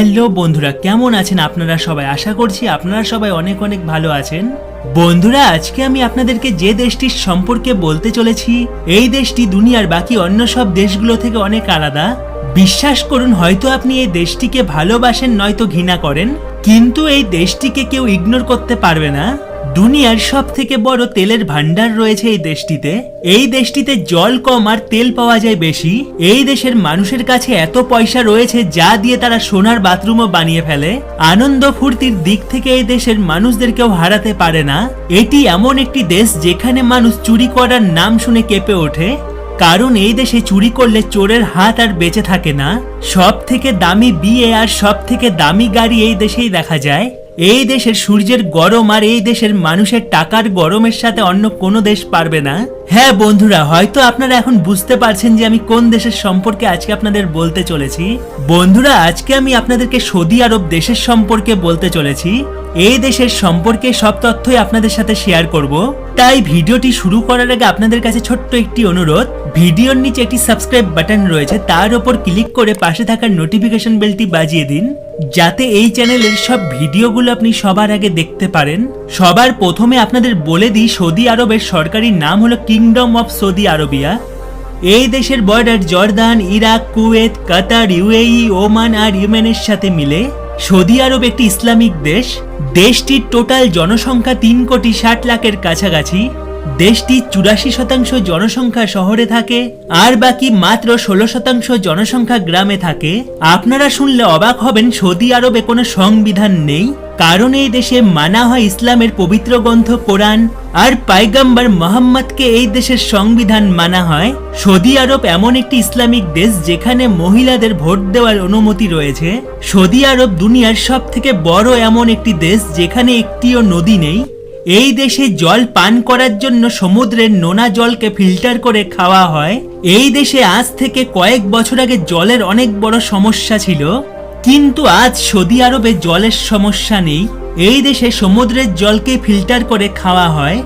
Hello বন্ধুরা, কেমন আছেন আপনারা সবাই? আশা করছি আপনারা সবাই অনেক অনেক ভালো আছেন। বন্ধুরা, আজকে আমি আপনাদেরকে যে দেশটির সম্পর্কে বলতে চলেছি, এই দেশটি দুনিয়ার বাকি অন্য সব দেশগুলো থেকে অনেক আলাদা। বিশ্বাস করুন, হয়তো আপনি এই দেশটিকে ভালোবাসেন নয়তো ঘৃণা করেন, কিন্তু এই দেশটিকে কেউ ইগনোর করতে পারবে না। দুনিয়ার সব থেকে বড় তেলের ভান্ডার রয়েছে এই দেশটিতে। এই দেশটিতে জল কম আর তেল পাওয়া যায় বেশি। এই দেশের মানুষের কাছে এত পয়সা রয়েছে যা দিয়ে তারা সোনার বাথরুমও বানিয়ে ফেলে। আনন্দ ফুর্তির দিক থেকে এই দেশের মানুষদের কেউ হারাতে পারে না। এটি এমন একটি দেশ যেখানে মানুষ চুরি করার নাম শুনে কেঁপে ওঠে, কারণ এই দেশে চুরি করলে চোরের হাত আর বেঁচে থাকে না। সব থেকে দামি বিয়ে আর সব থেকে দামি গাড়ি এই দেশেই দেখা যায়। এই দেশের সূর্যের গরম আর এই দেশের মানুষের টাকার গরমের সাথে অন্য কোনো দেশ পারবে না। হ্যাঁ বন্ধুরা, হয়তো আপনারা এখন বুঝতে পারছেন যে আমি কোন দেশের সম্পর্কে আজকে আপনাদের বলতে চলেছি। বন্ধুরা, আজকে আমি আপনাদেরকে সৌদি আরব দেশের সম্পর্কে বলতে চলেছি। এই দেশের সম্পর্কে সব তথ্যই আপনাদের সাথে শেয়ার করব। তাই ভিডিওটি শুরু করার আগে আপনাদের কাছে ছোট্ট একটি অনুরোধ, ভিডিওর নিচে একটি সাবস্ক্রাইব বাটন রয়েছে, তার উপর ক্লিক করে পাশে থাকা নোটিফিকেশন বেলটি বাজিয়ে দিন, যাতে এই চ্যানেলের সব ভিডিওগুলো আপনি সবার আগে দেখতে পারেন। সবার প্রথমে আপনাদের বলে দিই, সৌদি আরবের সরকারি নাম হলো কিংডম অফ সৌদি আরবিয়া। এই দেশের বর্ডার জর্দান, ইরাক, কুয়েত, কাতার, ইউএই, ওমান আর ইয়েমেনের সাথে মিলে। সৌদি আরব একটি ইসলামিক দেশ। দেশটির টোটাল জনসংখ্যা 3,60,00,000-এর কাছাকাছি। দেশটির 84% জনসংখ্যা শহরে থাকে আর বাকি মাত্র 16% জনসংখ্যা গ্রামে থাকে। আপনারা শুনলে অবাক হবেন, সৌদি আরবে কোনো সংবিধান নেই, কারণ এই দেশে মানা হয় ইসলামের পবিত্র গ্রন্থ কোরআন আর পয়গম্বর মুহাম্মদকে এই দেশের সংবিধান মানা হয়। সৌদি আরব এমন একটি ইসলামিক দেশ যেখানে মহিলাদের ভোট দেওয়ার অনুমতি রয়েছে। সৌদি আরব দুনিয়ার সব থেকে বড় এমন একটি দেশ যেখানে একটিও নদী নেই। এই দেশে জল পান করার জন্য সমুদ্রের নোনা জলকে ফিল্টার করে খাওয়া হয়। এই দেশে আজ থেকে কয়েক বছর আগে জলের অনেক বড় সমস্যা ছিল, কিন্তু আজ সৌদি আরবে জলের সমস্যা নেই। এই দেশে সমুদ্রের জলকে ফিল্টার করে খাওয়া হয়।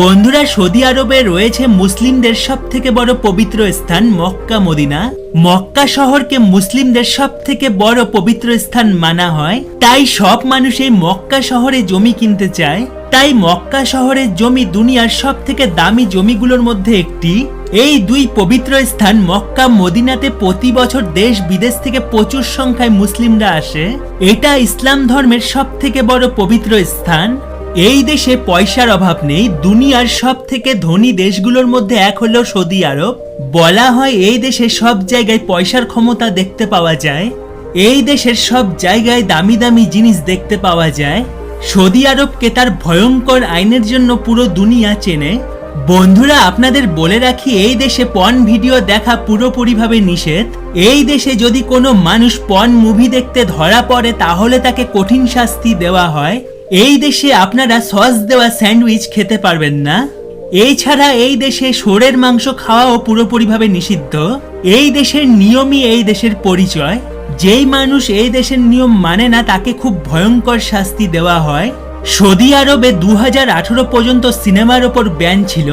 বন্ধুরা, সৌদি আরবে রয়েছে মুসলিমদের সব থেকে বড় পবিত্র স্থান মক্কা মদিনা। মক্কা শহরকে মুসলিমদের সব থেকে বড় পবিত্র স্থান মানা হয়, তাই সব মানুষ এই মক্কা শহরে জমি কিনতে চায়। তাই মক্কা শহরের জমি দুনিয়ার সব থেকে দামি জমিগুলোর মধ্যে একটি। এই দুই পবিত্র স্থান মক্কা মদিনাতে প্রতি বছর দেশ বিদেশ থেকে প্রচুর সংখ্যায় মুসলিমরা আসে। এটা ইসলাম ধর্মের সব থেকে বড় পবিত্র স্থান। এই দেশে পয়সার অভাব নেই। দুনিয়ার সব থেকে ধনী দেশগুলোর মধ্যে এক হলো সৌদি আরব। বলা হয় এই দেশে সব জায়গায় পয়সার ক্ষমতা দেখতে পাওয়া যায়। এই দেশের সব জায়গায় দামি দামি জিনিস দেখতে পাওয়া যায়। সৌদি আরবকে তার ভয়ঙ্কর আইনের জন্য পুরো দুনিয়া চেনে। বন্ধুরা, আপনাদের বলে রাখি, এই দেশে পর্ন ভিডিও দেখা পুরোপুরিভাবে নিষেধ। এই দেশে যদি কোনো মানুষ পর্ন মুভি দেখতে ধরা পড়ে তাহলে তাকে কঠিন শাস্তি দেওয়া হয়। এই দেশে আপনারা সস দেওয়া স্যান্ডউইচ খেতে পারবেন না। এছাড়া এই দেশে শুয়োরের মাংস খাওয়াও পুরোপুরিভাবে নিষিদ্ধ। এই দেশের নিয়মই এই দেশের পরিচয়। যেই মানুষ এই দেশের নিয়ম মানে না তাকে খুব ভয়ঙ্কর শাস্তি দেওয়া হয়। সৌদি আরবে 2018 পর্যন্ত সিনেমার ওপর ব্যান ছিল।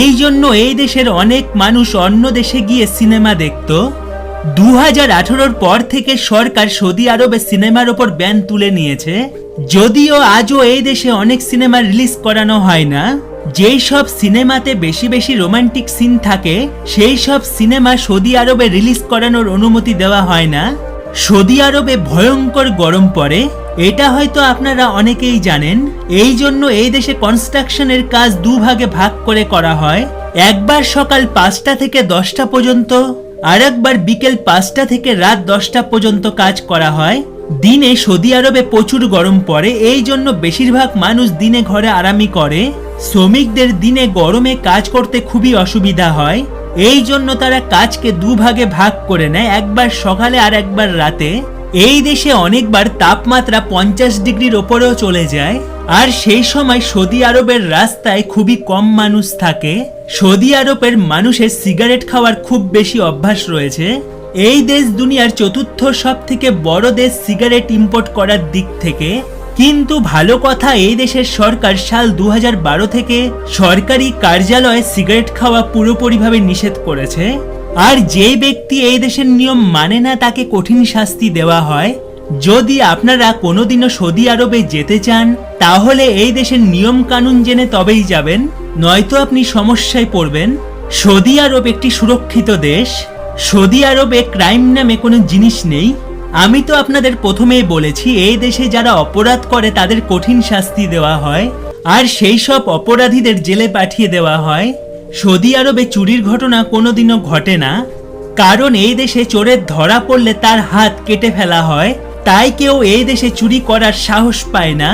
এই জন্য এই দেশের অনেক মানুষ অন্য দেশে গিয়ে সিনেমা দেখত। 2018-র পর থেকে সরকার সৌদি আরবে সিনেমার ওপর ব্যান তুলে নিয়েছে। যদিও আজও এই দেশে অনেক সিনেমা রিলিজ করানো হয় না। যেই সব সিনেমাতে বেশি বেশি রোমান্টিক সিন থাকে সেই সব সিনেমা সৌদি আরবে রিলিজ করানোর অনুমতি দেওয়া হয় না। সৌদি আরবে ভয়ঙ্কর গরম পড়ে, এটা হয়তো আপনারা অনেকেই জানেন। এই জন্য এই দেশে কনস্ট্রাকশনের কাজ দুভাগে ভাগ করে করা হয়। একবার সকাল 5টা থেকে 10টা পর্যন্ত আর একবার বিকেল 5টা থেকে রাত 10টা পর্যন্ত কাজ করা হয়। দিনে সৌদি আরবে প্রচুর গরম পড়ে, এই জন্য বেশিরভাগ মানুষ দিনে ঘরে আরামই করে। শ্রমিকদের দিনে গরমে কাজ করতে খুবই অসুবিধা হয়, এই জন্য তারা কাজকে দুভাগে ভাগ করে নেয়, একবার সকালে আর একবার রাতে। এই দেশে অনেকবার তাপমাত্রা 50 ডিগ্রির ওপরেও চলে যায়, আর সেই সময় সৌদি আরবের রাস্তায় খুবই কম মানুষ থাকে। সৌদি আরবের মানুষের সিগারেট খাওয়ার খুব বেশি অভ্যাস রয়েছে। এই দেশ দুনিয়ার 4র্থ সব থেকে বড় দেশ সিগারেট ইম্পোর্ট করার দিক থেকে। কিন্তু ভালো কথা, এই দেশের সরকার সাল 2012 থেকে সরকারি কার্যালয়ে সিগারেট খাওয়া পুরোপুরিভাবে নিষেধ করেছে। আর যে ব্যক্তি এই দেশের নিয়ম মানে না তাকে কঠিন শাস্তি দেওয়া হয়। যদি আপনারা কোনোদিনও সৌদি আরবে যেতে চান তাহলে এই দেশের নিয়ম কানুন জেনে তবেই যাবেন, নয়তো আপনি সমস্যায় পড়বেন। সৌদি আরব একটি সুরক্ষিত দেশ। সৌদি আরবে ক্রাইম নামে কোনো জিনিস নেই। আমি তো আপনাদের প্রথমেই বলেছি এই দেশে যারা অপরাধ করে তাদের কঠিন শাস্তি দেওয়া হয়, আর সেই সব অপরাধীদের জেলে পাঠিয়ে দেওয়া হয়। সৌদি আরবে চুরির ঘটনা কোনোদিনও ঘটে না, কারণ এই দেশে চোরের ধরা পড়লে তার হাত কেটে ফেলা হয়, তাই কেউ এই দেশে চুরি করার সাহস পায় না।